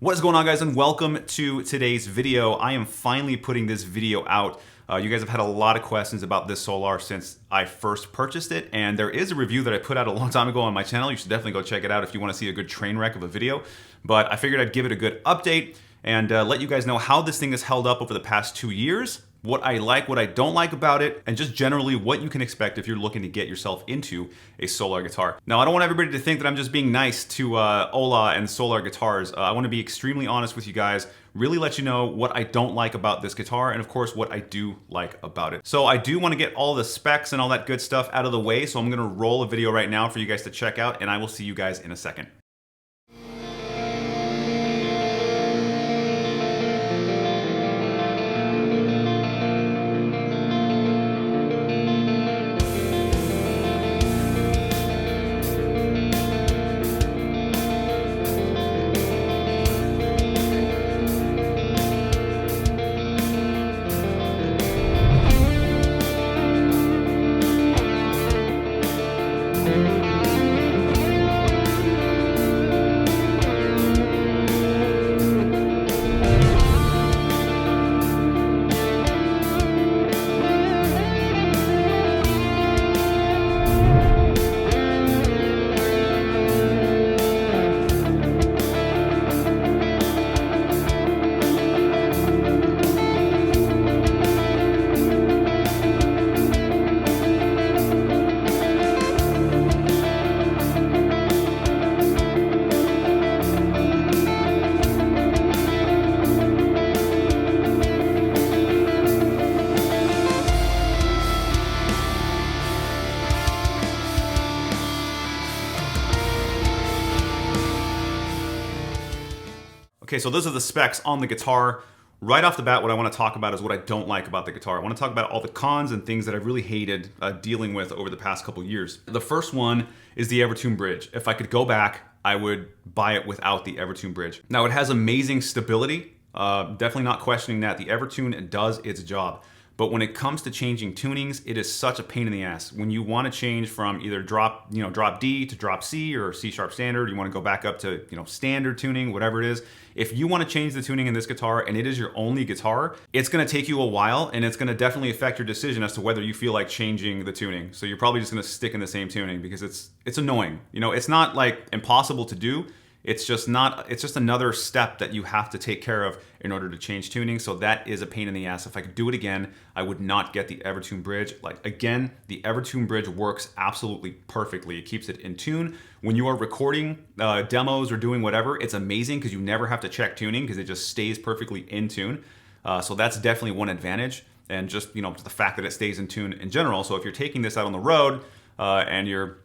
What is going on, guys, and welcome to today's video. I am finally putting this video out. You guys have had a lot of questions about this Solar since I first purchased it, and there is a review that I put out a long time ago on my channel. You should definitely go check it out if you want to see a good train wreck of a video. But I figured I'd give it a good update and let you guys know how this thing has held up over the past 2 years, what I like, what I don't like about it, and just generally what you can expect if you're looking to get yourself into a Solar guitar. Now, I don't want everybody to think that I'm just being nice to Ola and Solar guitars. I want to be extremely honest with you guys, really let you know what I don't like about this guitar, and of course what I do like about it. So I do want to get all the specs and all that good stuff out of the way, so I'm going to roll a video right now for you guys to check out, and I will see you guys in a second. Okay, so those are the specs on the guitar. Right off the bat, what I want to talk about is what I don't like about the guitar. I want to talk about all the cons and things that I've really hated dealing with over the past couple years. The first one is the Evertune Bridge. If I could go back, I would buy it without the Evertune Bridge. Now, it has amazing stability. Definitely not questioning that. The Evertune does its job. But when it comes to changing tunings, it is such a pain in the ass. When you want to change from either drop D to drop C or C sharp standard, you want to go back up to standard tuning, whatever it is. If you want to change the tuning in this guitar and it is your only guitar, it's going to take you a while, and it's going to definitely affect your decision as to whether you feel like changing the tuning. So you're probably just going to stick in the same tuning because it's annoying. It's not like impossible to do. It's just another step that you have to take care of in order to change tuning. So that is a pain in the ass. If I could do it again, I would not get the Evertune Bridge. Again, the Evertune Bridge works absolutely perfectly. It keeps it in tune. When you are recording demos or doing whatever, it's amazing because you never have to check tuning because it just stays perfectly in tune. So that's definitely one advantage. And just, the fact that it stays in tune in general. So if you're taking this out on the road and you're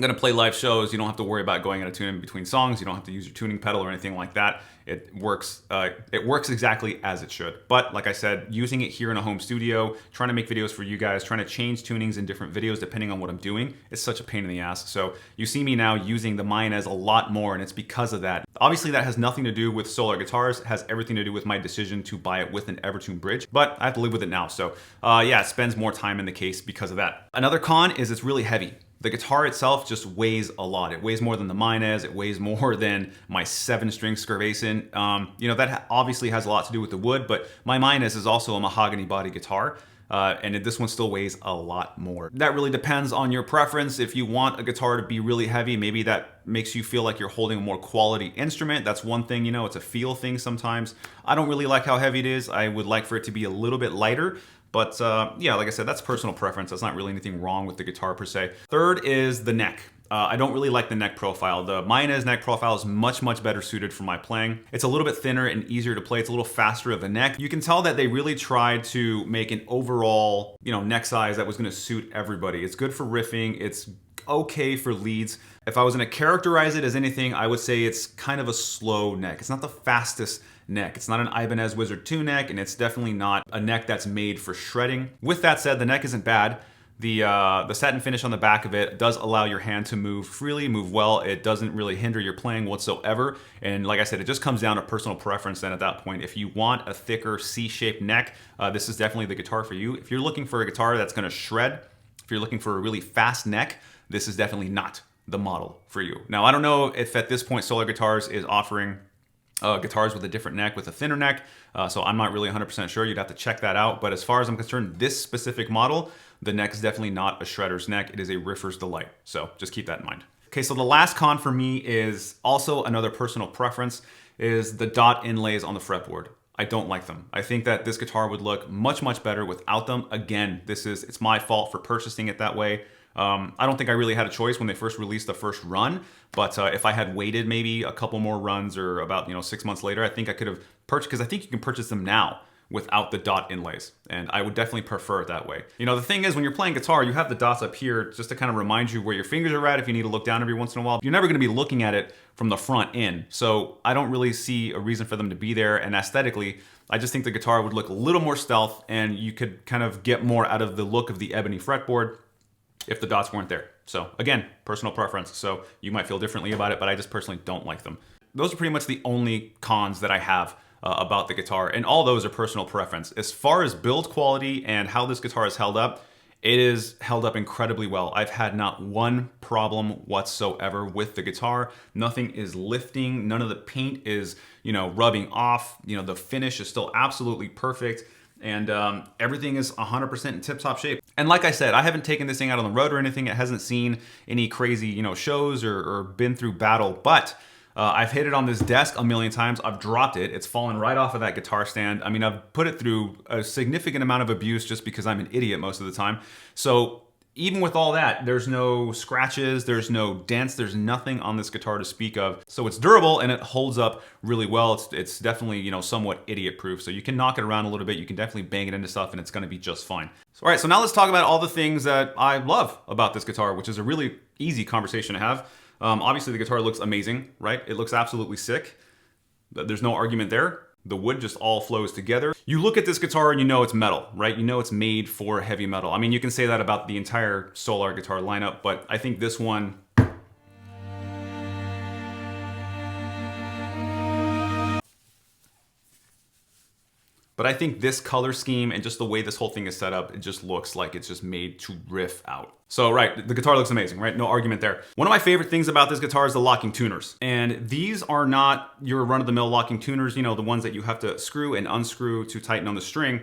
going to play live shows, you don't have to worry about going out of tune in between songs. You don't have to use your tuning pedal or anything like that. It works exactly as it should. But like I said, using it here in a home studio, trying to make videos for you guys, trying to change tunings in different videos depending on what I'm doing, it's such a pain in the ass. So you see me now using the Mayonnaise a lot more, and it's because of that. Obviously, that has nothing to do with Solar guitars. It has everything to do with my decision to buy it with an Evertune Bridge, but I have to live with it now. So yeah, it spends more time in the case because of that. Another con is it's really heavy. The guitar itself just weighs a lot. It weighs more than the Mayonnaise. It weighs more than my 7-string Skirvason. That obviously has a lot to do with the wood, but my Mayonnaise is also a mahogany body guitar, and this one still weighs a lot more. That really depends on your preference. If you want a guitar to be really heavy, maybe that makes you feel like you're holding a more quality instrument. That's one thing, it's a feel thing sometimes. I don't really like how heavy it is. I would like for it to be a little bit lighter. But yeah, like I said, that's personal preference. That's not really anything wrong with the guitar per se. Third is the neck. I don't really like the neck profile. The Mayonnaise neck profile is much, much better suited for my playing. It's a little bit thinner and easier to play. It's a little faster of a neck. You can tell that they really tried to make an overall, neck size that was gonna suit everybody. It's good for riffing. It's okay for leads. If I was gonna characterize it as anything, I would say it's kind of a slow neck. It's not the fastest neck. It's not an Ibanez Wizard 2 neck, and it's definitely not a neck that's made for shredding. With that said, the neck isn't bad. The satin finish on the back of it does allow your hand to move freely, move well. It doesn't really hinder your playing whatsoever. And like I said, it just comes down to personal preference then at that point. If you want a thicker C-shaped neck, this is definitely the guitar for you. If you're looking for a guitar that's gonna shred, if you're looking for a really fast neck, this is definitely not the model for you. Now, I don't know if at this point Solar Guitars is offering guitars with a different neck, with a thinner neck. So I'm not really 100% sure. You'd have to check that out. But as far as I'm concerned, this specific model, the neck is definitely not a shredder's neck. It is a riffer's delight. So just keep that in mind. Okay, so the last con for me is also another personal preference, is the dot inlays on the fretboard. I don't like them. I think that this guitar would look much, much better without them. Again, it's my fault for purchasing it that way. I don't think I really had a choice when they first released the first run, but if I had waited maybe a couple more runs or about 6 months later, I think I could have purchased, because I think you can purchase them now without the dot inlays, and I would definitely prefer it that way. The thing is, when you're playing guitar, you have the dots up here just to kind of remind you where your fingers are at if you need to look down every once in a while. You're never going to be looking at it from the front in, so I don't really see a reason for them to be there, and aesthetically, I just think the guitar would look a little more stealth, and you could kind of get more out of the look of the ebony fretboard if the dots weren't there. So again, personal preference, so you might feel differently about it, but I just personally don't like them. Those are pretty much the only cons that I have about the guitar, and all those are personal preference. As far as build quality and how this guitar is held up, it is held up incredibly well. I've had not one problem whatsoever with the guitar. Nothing is lifting, none of the paint is, rubbing off. The finish is still absolutely perfect, and everything is 100% in tip-top shape. And like I said, I haven't taken this thing out on the road or anything. It hasn't seen any crazy, shows or been through battle, but I've hit it on this desk a million times. I've dropped it. It's fallen right off of that guitar stand. I mean, I've put it through a significant amount of abuse just because I'm an idiot most of the time. So even with all that, there's no scratches, there's no dents, there's nothing on this guitar to speak of. So it's durable and it holds up really well. It's definitely, somewhat idiot proof. So you can knock it around a little bit. You can definitely bang it into stuff and it's gonna be just fine. So, all right, so now let's talk about all the things that I love about this guitar, which is a really easy conversation to have. Obviously the guitar looks amazing, right? It looks absolutely sick. There's no argument there. The wood just all flows together. You look at this guitar and you know it's metal, right? You know it's made for heavy metal. I mean, you can say that about the entire Solar guitar lineup, but I think this one, but I think this color scheme and just the way this whole thing is set up, it just looks like it's just made to riff out. So right, the guitar looks amazing, right? No argument there. One of my favorite things about this guitar is the locking tuners. And these are not your run-of-the-mill locking tuners, the ones that you have to screw and unscrew to tighten on the string.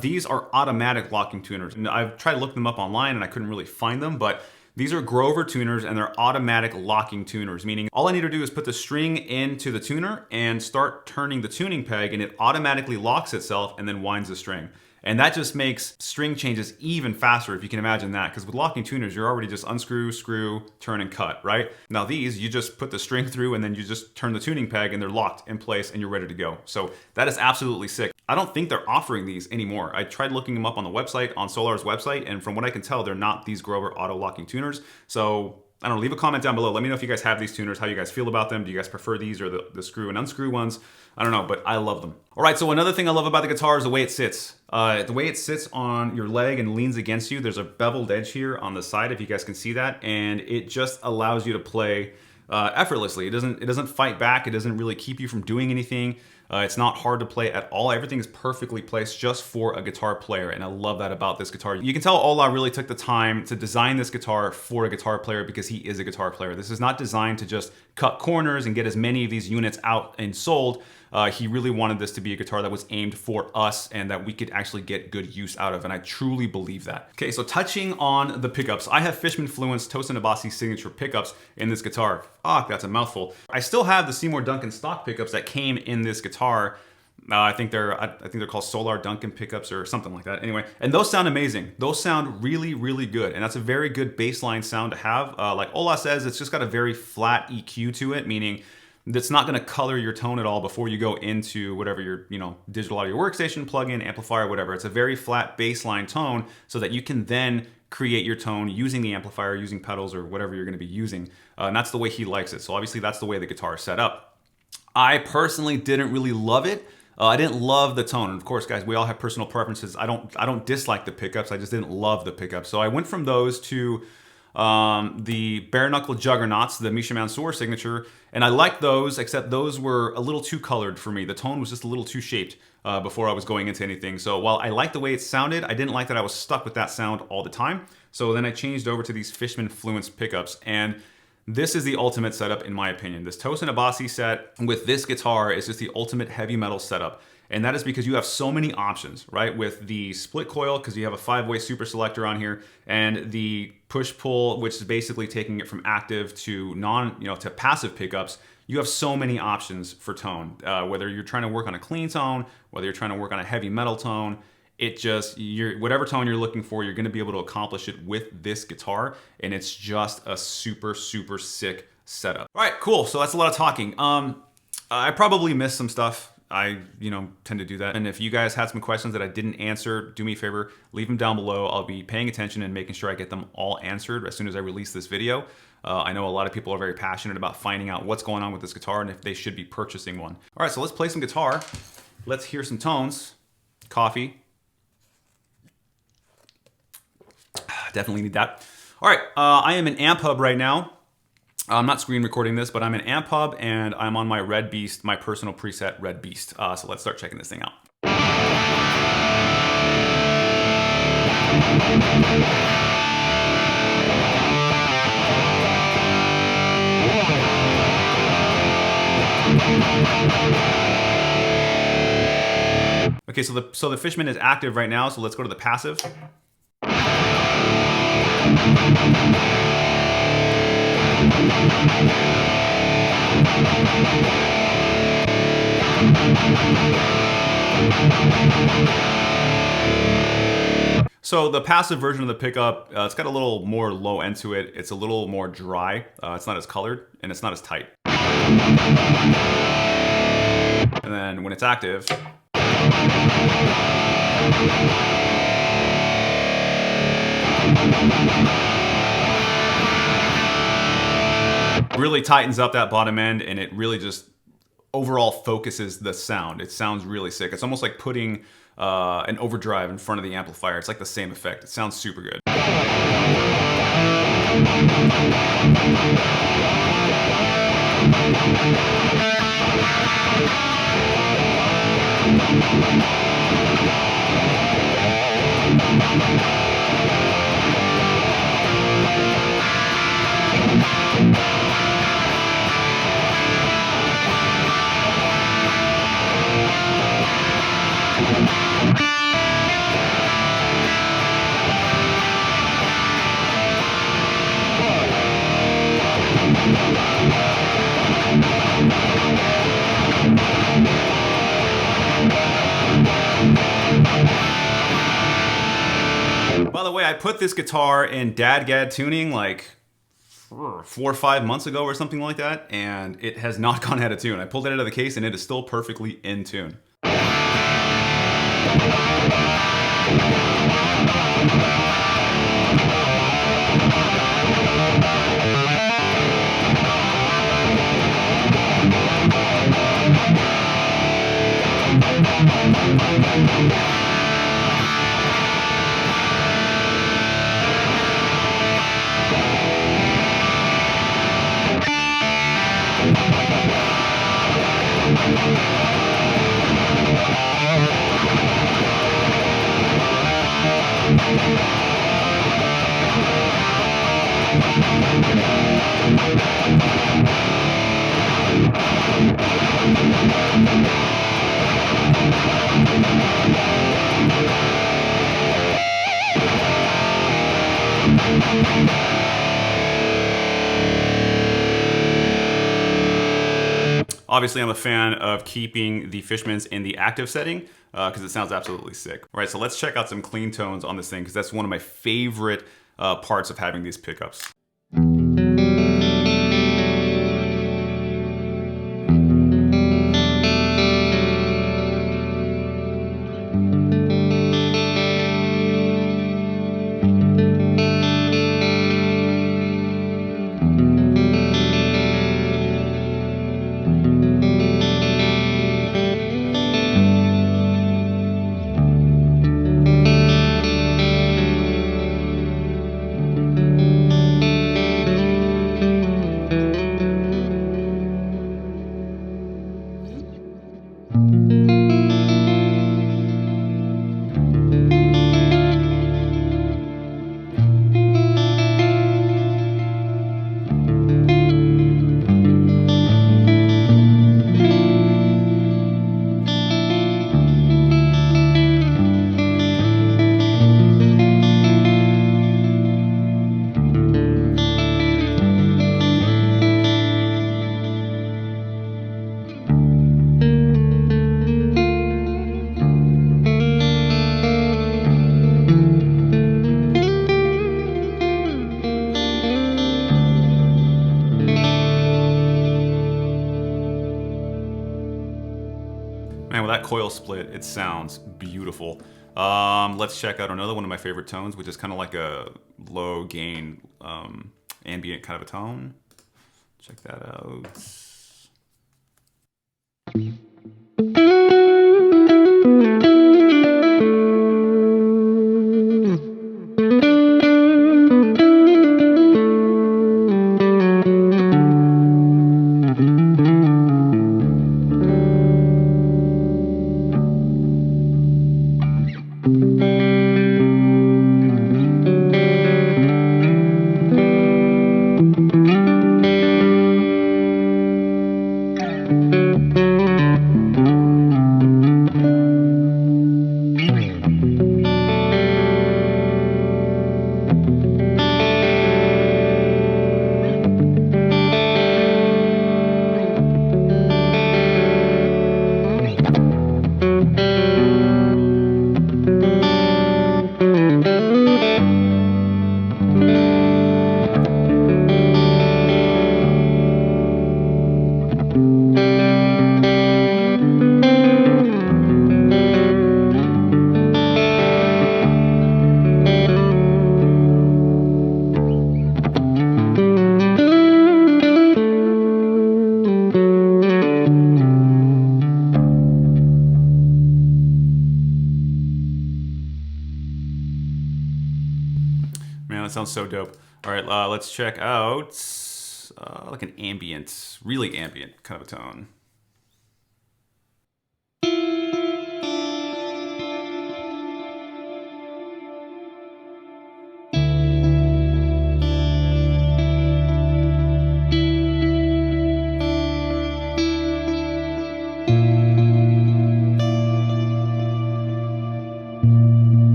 These are automatic locking tuners. And I've tried to look them up online and I couldn't really find them, but these are Grover tuners and they're automatic locking tuners, meaning all I need to do is put the string into the tuner and start turning the tuning peg and it automatically locks itself and then winds the string. And that just makes string changes even faster, if you can imagine that, because with locking tuners, you're already just unscrew, screw, turn, and cut, right? Now these, you just put the string through and then you just turn the tuning peg and they're locked in place and you're ready to go. So that is absolutely sick. I don't think they're offering these anymore. I tried looking them up on the website, on Solar's website, and from what I can tell, they're not these Grover auto locking tuners. So I don't know, leave a comment down below. Let me know if you guys have these tuners, how you guys feel about them. Do you guys prefer these or the screw and unscrew ones? I don't know, but I love them. All right, so another thing I love about the guitar is the way it sits. The way it sits on your leg and leans against you. There's a beveled edge here on the side, if you guys can see that, and it just allows you to play effortlessly. It doesn't fight back. It doesn't really keep you from doing anything. It's not hard to play at all. Everything is perfectly placed just for a guitar player, and I love that about this guitar. You can tell Ola really took the time to design this guitar for a guitar player because he is a guitar player. This is not designed to just cut corners and get as many of these units out and sold. He really wanted this to be a guitar that was aimed for us and that we could actually get good use out of, and I truly believe that. Okay, so touching on the pickups, I have Fishman Fluence Tosin Abasi signature pickups in this guitar. Ah, that's a mouthful. I still have the Seymour Duncan stock pickups that came in this guitar. I think they're called Solar Duncan pickups or something like that. Anyway, and those sound amazing. Those sound really, really good, and that's a very good baseline sound to have. Like Ola says, it's just got a very flat EQ to it, meaning that's not going to color your tone at all before you go into whatever your digital audio workstation, plugin, amplifier, whatever. It's a very flat baseline tone so that you can then create your tone using the amplifier, using pedals, or whatever you're going to be using. And that's the way he likes it. So obviously that's the way the guitar is set up. I personally didn't really love it. I didn't love the tone. And of course, guys, we all have personal preferences. I don't dislike the pickups. I just didn't love the pickups. So I went from those to the bare knuckle juggernauts, the Misha Mansour signature, and I liked those, except those were a little too colored for me. The tone was just a little too shaped before I was going into anything. So while I liked the way it sounded, I didn't like that I was stuck with that sound all the time. So then I changed over to these Fishman Fluence pickups, and This is the ultimate setup in my opinion. This Tosin Abasi set with this guitar is just the ultimate heavy metal setup. And that is because you have so many options, right? With the split coil, because you have a 5-way super selector on here, and the push-pull, which is basically taking it from active to to passive pickups. You have so many options for tone. Whether you're trying to work on a clean tone, whether you're trying to work on a heavy metal tone, whatever tone you're looking for, you're gonna be able to accomplish it with this guitar, and it's just a super, super sick setup. All right, cool, so that's a lot of talking. I probably missed some stuff. I tend to do that. And if you guys had some questions that I didn't answer, do me a favor, leave them down below. I'll be paying attention and making sure I get them all answered as soon as I release this video. I know a lot of people are very passionate about finding out what's going on with this guitar and if they should be purchasing one. All right, so let's play some guitar. Let's hear some tones. Coffee. Definitely need that. All right, I am in Amp Hub right now. I'm not screen recording this, but I'm in Amp Hub and I'm on my Red Beast, my personal preset Red Beast. So let's start checking this thing out. Okay, so the Fishman is active right now, so let's go to the passive. So the passive version of the pickup, it's got a little more low end to it. It's a little more dry. It's not as colored and it's not as tight. And then when it's active, really tightens up that bottom end, and it really just overall focuses the sound. It sounds really sick. It's almost like putting an overdrive in front of the amplifier. It's like the same effect. It sounds super good. By the way, I put this guitar in DADGAD tuning like 4 or 5 months ago or something like that, and it has not gone out of tune. I pulled it out of the case and it is still perfectly in tune. Obviously, I'm a fan of keeping the Fishmans in the active setting because it sounds absolutely sick. All right, so let's check out some clean tones on this thing because that's one of my favorite parts of having these pickups. coil split, it sounds beautiful. Let's check out another one of my favorite tones, which is kind of like a low gain, ambient kind of a tone. Check that out. Man, that sounds so dope. All right, let's check out like an ambient, really ambient kind of a tone.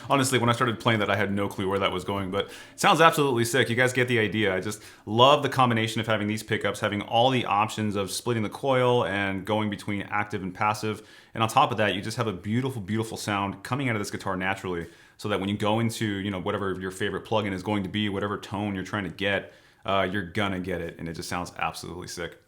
Honestly, when I started playing that, I had no clue where that was going, but it sounds absolutely sick. You guys get the idea. I just love the combination of having these pickups, having all the options of splitting the coil and going between active and passive. And on top of that, you just have a beautiful, beautiful sound coming out of this guitar naturally, so that when you go into, you know, whatever your favorite plugin is going to be, whatever tone you're trying to get, you're gonna get it, and it just sounds absolutely sick.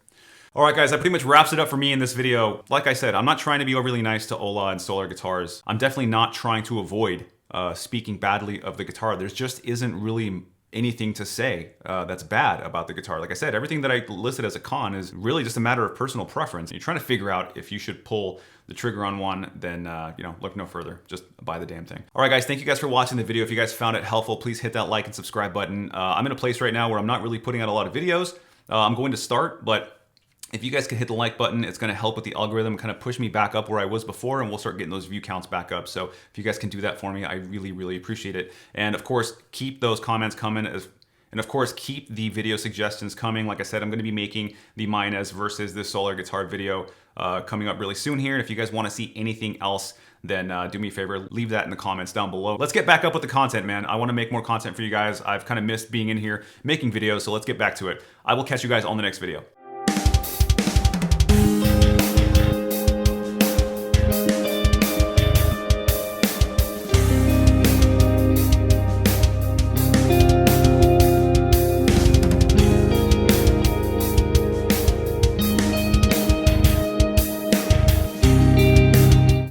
All right, guys, that pretty much wraps it up for me in this video. Like I said, I'm not trying to be overly nice to Ola and Solar Guitars. I'm definitely not trying to avoid speaking badly of the guitar. There just isn't really anything to say that's bad about the guitar. Like I said, everything that I listed as a con is really just a matter of personal preference. You're trying to figure out if you should pull the trigger on one, then you know, look no further. Just buy the damn thing. All right, guys, thank you guys for watching the video. If you guys found it helpful, please hit that like and subscribe button. I'm in a place right now where I'm not really putting out a lot of videos. I'm going to start, but if you guys could hit the like button, it's going to help with the algorithm, kind of push me back up where I was before, and we'll start getting those view counts back up. So if you guys can do that for me, I really, really appreciate it. And of course, keep those comments coming. And of course, keep the video suggestions coming. Like I said, I'm going to be making the Minez versus this Solar guitar video coming up really soon here. And if you guys want to see anything else, then do me a favor, leave that in the comments down below. Let's get back up with the content, man. I want to make more content for you guys. I've kind of missed being in here making videos, so let's get back to it. I will catch you guys on the next video.